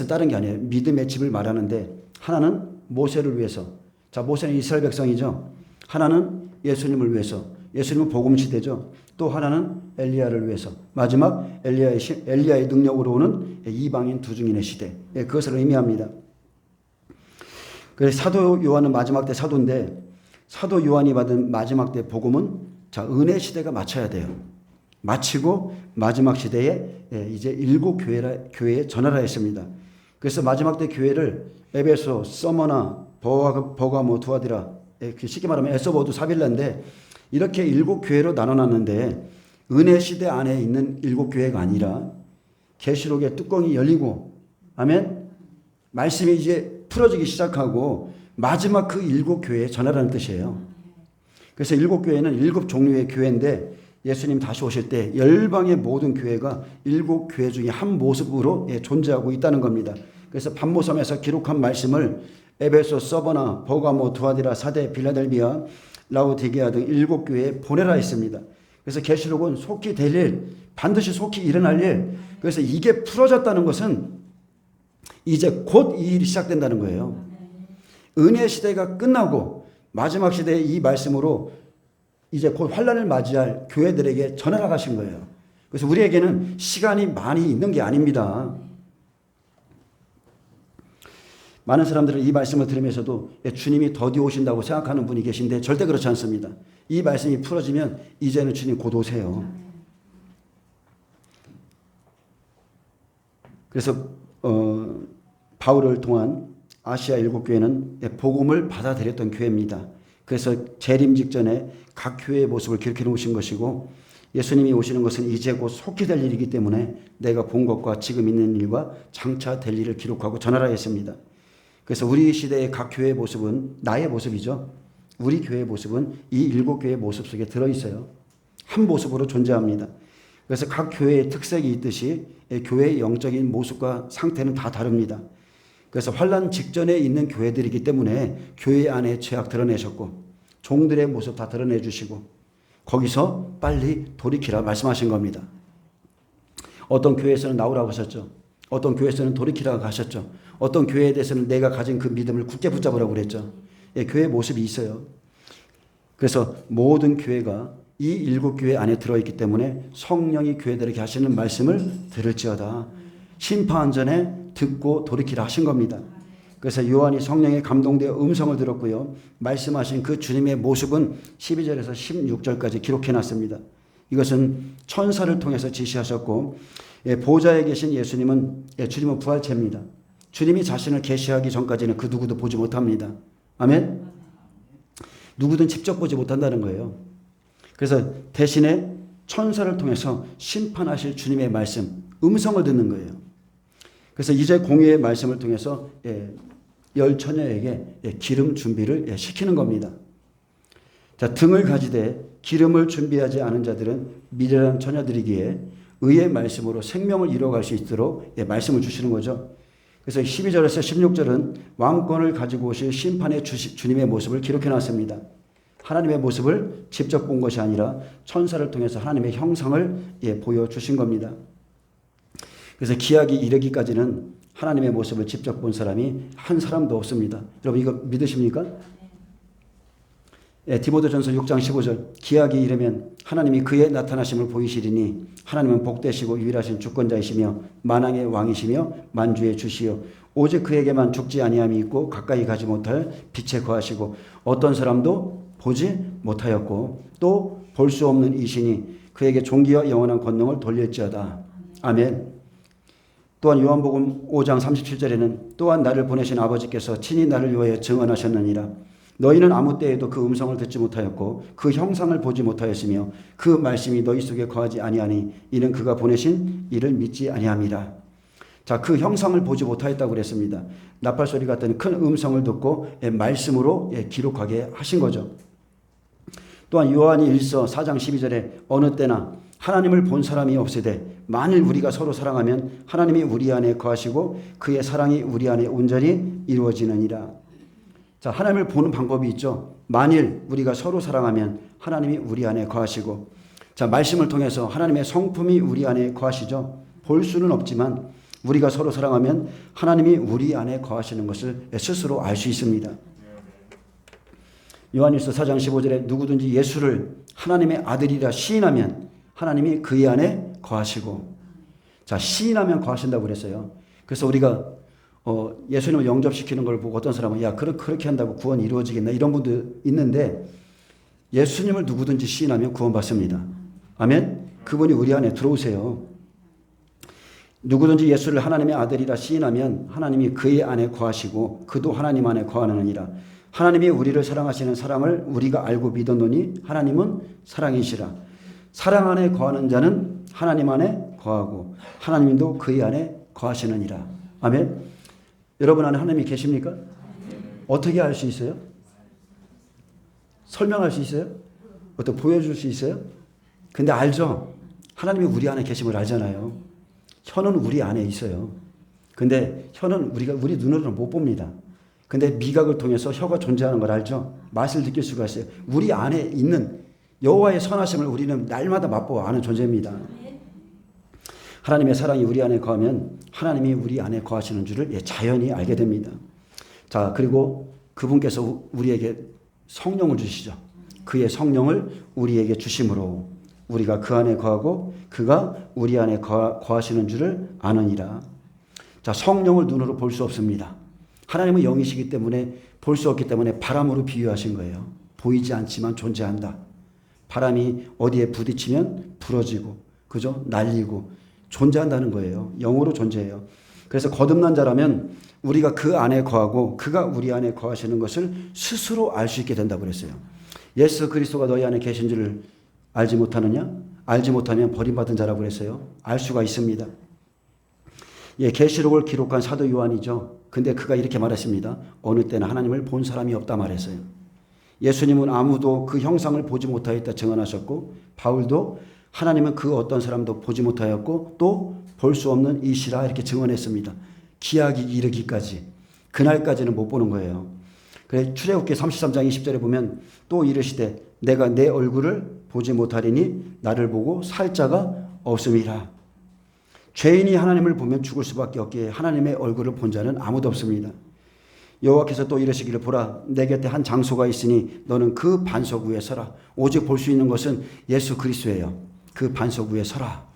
다른 게 아니에요. 믿음의 집을 말하는데 하나는 모세를 위해서, 자, 모세는 이스라엘 백성이죠. 하나는 예수님을 위해서, 예수님은 복음 시대죠. 또 하나는 엘리야를 위해서, 마지막 엘리야의 능력으로 오는 이방인 두 증인의 시대, 그것을 의미합니다. 그래서 사도 요한은 마지막 때 사도인데, 사도 요한이 받은 마지막 때 복음은 자, 은혜 시대가 마쳐야 돼요. 마치고 마지막 시대에 이제 7교회에 전하라 했습니다. 그래서 마지막 때 교회를 에베소, 서머나, 버가모, 두아디라, 쉽게 말하면 에소보두 사빌라인데 이렇게 7교회로 나눠놨는데 은혜 시대 안에 있는 7교회가 아니라 계시록의 뚜껑이 열리고 아멘 말씀이 이제 풀어지기 시작하고 마지막 그 7교회에 전하라는 뜻이에요. 그래서 7교회는 7 종류의 교회인데 예수님 다시 오실 때 열방의 모든 교회가 7교회 중에 한 모습으로 존재하고 있다는 겁니다. 그래서 반모섬에서 기록한 말씀을 에베소, 서버나, 버가모, 두아디라, 사데, 빌라델비아, 라오디게아 등 7교회에 보내라 했습니다. 그래서 계시록은 속히 될 일, 반드시 속히 일어날 일. 그래서 이게 풀어졌다는 것은 이제 곧 이 일이 시작된다는 거예요. 은혜 시대가 끝나고 마지막 시대의 이 말씀으로 이제 곧 환란을 맞이할 교회들에게 전하라 하신 거예요. 그래서 우리에게는 시간이 많이 있는 게 아닙니다. 많은 사람들은 이 말씀을 들으면서도 주님이 더디 오신다고 생각하는 분이 계신데 절대 그렇지 않습니다. 이 말씀이 풀어지면 이제는 주님 곧 오세요. 그래서 바울을 통한 아시아 7교회는 복음을 받아들였던 교회입니다. 그래서 재림 직전에 각 교회의 모습을 기록해 놓으신 것이고 예수님이 오시는 것은 이제 곧 속히 될 일이기 때문에 내가 본 것과 지금 있는 일과 장차 될 일을 기록하고 전하라 했습니다. 그래서 우리 시대의 각 교회의 모습은 나의 모습이죠. 우리 교회의 모습은 이 7교회의 모습 속에 들어있어요. 한 모습으로 존재합니다. 그래서 각 교회의 특색이 있듯이 교회의 영적인 모습과 상태는 다 다릅니다. 그래서 환란 직전에 있는 교회들이기 때문에 교회 안에 죄악 드러내셨고 종들의 모습 다 드러내 주시고 거기서 빨리 돌이키라 말씀하신 겁니다. 어떤 교회에서는 나오라고 하셨죠. 어떤 교회에서는 돌이키라고 하셨죠. 어떤 교회에 대해서는 내가 가진 그 믿음을 굳게 붙잡으라고 그랬죠. 교회의 모습이 있어요. 그래서 모든 교회가 이 7교회 안에 들어있기 때문에 성령이 교회들에게 하시는 말씀을 들을지어다. 심판 전에 듣고 돌이키라 하신 겁니다. 그래서 요한이 성령에 감동되어 음성을 들었고요. 말씀하신 그 주님의 모습은 12절에서 16절까지 기록해놨습니다. 이것은 천사를 통해서 지시하셨고 보좌에 계신 예수님은 주님은 부활체입니다. 주님이 자신을 계시하기 전까지는 그 누구도 보지 못합니다. 아멘? 누구든 직접 보지 못한다는 거예요. 그래서 대신에 천사를 통해서 심판하실 주님의 말씀, 음성을 듣는 거예요. 그래서 이제 공의의 말씀을 통해서 열 처녀에게 기름 준비를 시키는 겁니다. 자, 등을 가지되 기름을 준비하지 않은 자들은 미련한 처녀들이기에 의의 말씀으로 생명을 이뤄갈 수 있도록 말씀을 주시는 거죠. 그래서 12절에서 16절은 왕권을 가지고 오실 심판의 주님의 모습을 기록해 놨습니다. 하나님의 모습을 직접 본 것이 아니라 천사를 통해서 하나님의 형상을 보여주신 겁니다. 그래서 기약이 이르기까지는 하나님의 모습을 직접 본 사람이 한 사람도 없습니다. 여러분 이거 믿으십니까? 디모데전서 6장 15절 기약이 이르면 하나님이 그의 나타나심을 보이시리니 하나님은 복되시고 유일하신 주권자이시며 만왕의 왕이시며 만주의 주시요 오직 그에게만 죽지 아니함이 있고 가까이 가지 못할 빛에 거하시고 어떤 사람도 보지 못하였고 또 볼 수 없는 이시니 그에게 존귀와 영원한 권능을 돌릴지어다. 아멘. 또한 요한복음 5장 37절에는 또한 나를 보내신 아버지께서 친히 나를 위하여 증언하셨느니라. 너희는 아무 때에도 그 음성을 듣지 못하였고 그 형상을 보지 못하였으며 그 말씀이 너희 속에 거하지 아니하니 이는 그가 보내신 이를 믿지 아니함이라. 자, 그 형상을 보지 못하였다고 그랬습니다. 나팔소리 같은 큰 음성을 듣고 말씀으로 기록하게 하신 거죠. 또한 요한이 1서 4장 12절에 어느 때나 하나님을 본 사람이 없으되 만일 우리가 서로 사랑하면 하나님이 우리 안에 거하시고 그의 사랑이 우리 안에 온전히 이루어지느니라. 자, 하나님을 보는 방법이 있죠. 만일 우리가 서로 사랑하면 하나님이 우리 안에 거하시고 자, 말씀을 통해서 하나님의 성품이 우리 안에 거하시죠. 볼 수는 없지만 우리가 서로 사랑하면 하나님이 우리 안에 거하시는 것을 스스로 알 수 있습니다. 요한일서 4장 15절에 누구든지 예수를 하나님의 아들이라 시인하면 하나님이 그의 안에 거하시고 자, 시인하면 거하신다고 그랬어요. 그래서 우리가 예수님을 영접시키는 걸 보고 어떤 사람은 야 그렇게 한다고 구원이 이루어지겠나 이런 분도 있는데 예수님을 누구든지 시인하면 구원받습니다. 아멘. 그분이 우리 안에 들어오세요. 누구든지 예수를 하나님의 아들이라 시인하면 하나님이 그의 안에 거하시고 그도 하나님 안에 거하느니라. 하나님이 우리를 사랑하시는 사랑을 우리가 알고 믿었노니 하나님은 사랑이시라. 사랑 안에 거하는 자는 하나님 안에 거하고 하나님도 그의 안에 거하시느니라. 아멘. 여러분 안에 하나님이 계십니까? 어떻게 알 수 있어요? 설명할 수 있어요? 어떻게 보여줄 수 있어요? 근데 알죠? 하나님이 우리 안에 계심을 알잖아요. 혀는 우리 안에 있어요. 근데 혀는 우리 눈으로는 못 봅니다. 근데 미각을 통해서 혀가 존재하는 걸 알죠? 맛을 느낄 수가 있어요. 우리 안에 있는 여호와의 선하심을 우리는 날마다 맛보아 아는 존재입니다. 하나님의 사랑이 우리 안에 거하면 하나님이 우리 안에 거하시는 줄을 자연히 알게 됩니다. 자, 그리고 그분께서 우리에게 성령을 주시죠. 그의 성령을 우리에게 주심으로 우리가 그 안에 거하고 그가 우리 안에 거하시는 줄을 아느니라. 자, 성령을 눈으로 볼 수 없습니다. 하나님은 영이시기 때문에 볼 수 없기 때문에 바람으로 비유하신 거예요. 보이지 않지만 존재한다. 바람이 어디에 부딪히면 부러지고, 그죠? 날리고 존재한다는 거예요. 영으로 존재해요. 그래서 거듭난 자라면 우리가 그 안에 거하고 그가 우리 안에 거하시는 것을 스스로 알 수 있게 된다고 그랬어요. 예수 그리스도가 너희 안에 계신 줄을 알지 못하느냐? 알지 못하면 버림받은 자라고 그랬어요. 알 수가 있습니다. 예, 계시록을 기록한 사도 요한이죠. 근데 그가 이렇게 말했습니다. 어느 때는 하나님을 본 사람이 없다 말했어요. 예수님은 아무도 그 형상을 보지 못하였다 증언하셨고, 바울도 하나님은 그 어떤 사람도 보지 못하였고 또 볼 수 없는 이시라 이렇게 증언했습니다. 기약이 이르기까지, 그날까지는 못 보는 거예요. 그래 출애굽기 33장 20절에 보면 또 이르시되 내가 내 얼굴을 보지 못하리니 나를 보고 살 자가 없음이라. 죄인이 하나님을 보면 죽을 수밖에 없기에 하나님의 얼굴을 본 자는 아무도 없습니다. 여호와께서 또 이르시기를 보라 내 곁에 한 장소가 있으니 너는 그 반석 위에 서라. 오직 볼 수 있는 것은 예수 그리스도예요. 그 반석 위에 서라.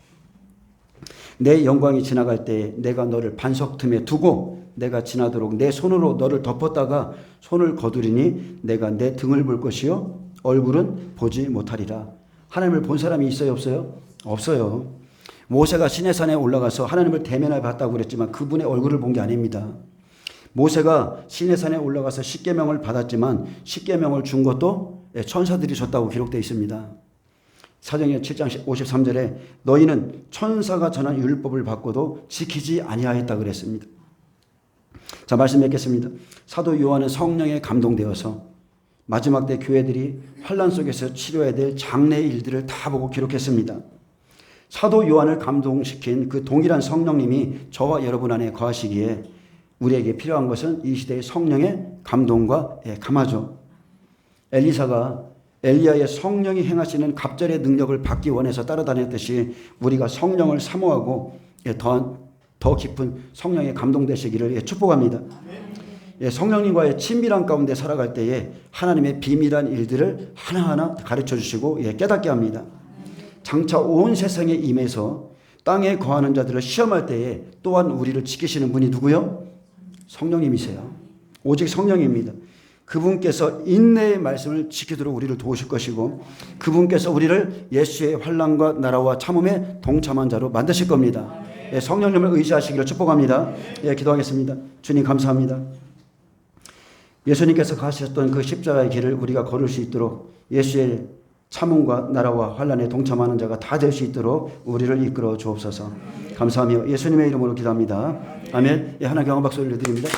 내 영광이 지나갈 때에 내가 너를 반석 틈에 두고 내가 지나도록 내 손으로 너를 덮었다가 손을 거두리니 내가 내 등을 볼 것이요 얼굴은 보지 못하리라. 하나님을 본 사람이 있어요 없어요? 없어요. 모세가 시내산에 올라가서 하나님을 대면해 봤다고 그랬지만 그분의 얼굴을 본 게 아닙니다. 모세가 시내산에 올라가서 십계명을 받았지만 십계명을 준 것도 천사들이 줬다고 기록되어 있습니다. 사도행전 7장 53절에 너희는 천사가 전한 율법을 받고도 지키지 아니하였다 그랬습니다. 자, 말씀 맺겠습니다. 사도 요한은 성령에 감동되어서 마지막 때 교회들이 환난 속에서 치료해야 될 장래의 일들을 다 보고 기록했습니다. 사도 요한을 감동시킨 그 동일한 성령님이 저와 여러분 안에 거하시기에 우리에게 필요한 것은 이 시대의 성령의 감동과 감화죠. 엘리사가 엘리야의 성령이 행하시는 갑절의 능력을 받기 원해서 따라다녔듯이 우리가 성령을 사모하고 더 깊은 성령에 감동되시기를 축복합니다. 성령님과의 친밀한 가운데 살아갈 때에 하나님의 비밀한 일들을 하나하나 가르쳐 주시고 깨닫게 합니다. 장차 온 세상에 임해서 땅에 거하는 자들을 시험할 때에 또한 우리를 지키시는 분이 누구요? 성령님이세요. 오직 성령입니다. 그분께서 인내의 말씀을 지키도록 우리를 도우실 것이고 그분께서 우리를 예수의 환난과 나라와 참음에 동참한 자로 만드실 겁니다. 성령님을 의지하시기를 축복합니다. 기도하겠습니다. 주님 감사합니다. 예수님께서 가셨던 그 십자가의 길을 우리가 걸을 수 있도록 예수의 참음과 나라와 환난에 동참하는 자가 다 될 수 있도록 우리를 이끌어 주옵소서. 감사하며 예수님의 이름으로 기도합니다. 아멘. 하나 경험 박수를 드립니다.